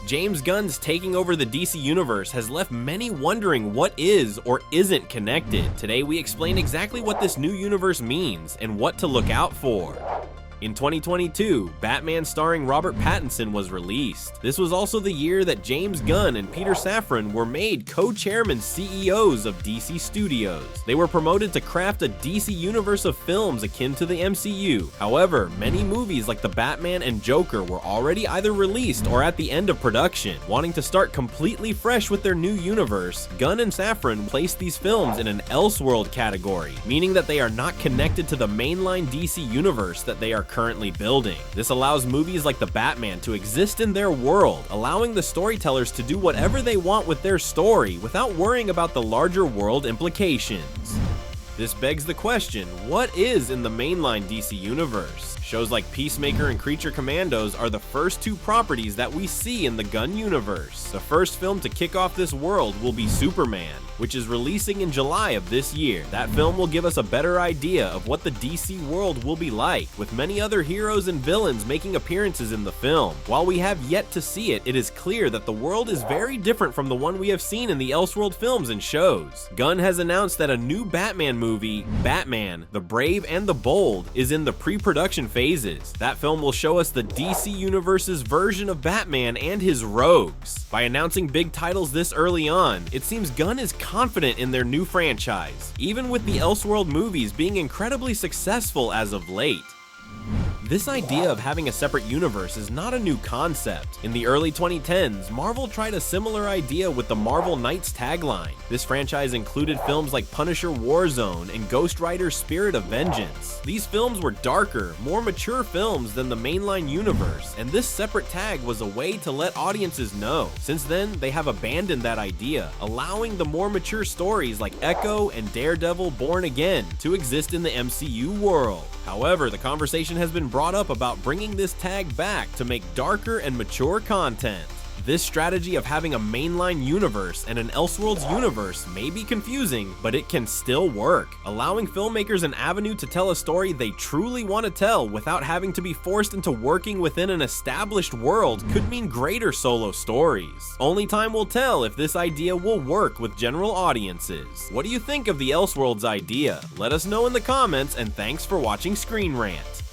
James Gunn's taking over the DC Universe has left many wondering what is or isn't connected. Today we explain exactly what this new universe means and what to look out for. In 2022, Batman starring Robert Pattinson was released. This was also the year that James Gunn and Peter Safran were made co-chairman CEOs of DC Studios. They were promoted to craft a DC universe of films akin to the MCU. However, many movies like The Batman and Joker were already either released or at the end of production. Wanting to start completely fresh with their new universe, Gunn and Safran placed these films in an Elseworld category, meaning that they are not connected to the mainline DC universe that they are currently building. This allows movies like The Batman to exist in their world, allowing the storytellers to do whatever they want with their story without worrying about the larger world implications. This begs the question, what is in the mainline DC universe? Shows like Peacemaker and Creature Commandos are the first two properties that we see in the Gunn universe. The first film to kick off this world will be Superman, which is releasing in July of this year. That film will give us a better idea of what the DC world will be like, with many other heroes and villains making appearances in the film. While we have yet to see it, it is clear that the world is very different from the one we have seen in the Elseworld films and shows. Gunn has announced that a new Batman movie, Batman, the Brave and the Bold, is in the pre-production phases. That film will show us the DC Universe's version of Batman and his rogues. By announcing big titles this early on, it seems Gunn is confident in their new franchise, even with the Elseworld movies being incredibly successful as of late. This idea of having a separate universe is not a new concept. In the early 2010s, Marvel tried a similar idea with the Marvel Knights tagline. This franchise included films like Punisher Warzone and Ghost Rider Spirit of Vengeance. These films were darker, more mature films than the mainline universe, and this separate tag was a way to let audiences know. Since then, they have abandoned that idea, allowing the more mature stories like Echo and Daredevil Born Again to exist in the MCU world. However, the conversation has been brought up about bringing this tag back to make darker and mature content. This strategy of having a mainline universe and an Elseworlds universe may be confusing, but it can still work, allowing filmmakers an avenue to tell a story they truly want to tell without having to be forced into working within an established world could mean greater solo stories. Only time will tell if this idea will work with general audiences. What do you think of the Elseworlds idea? Let us know in the comments, and thanks for watching ScreenRant.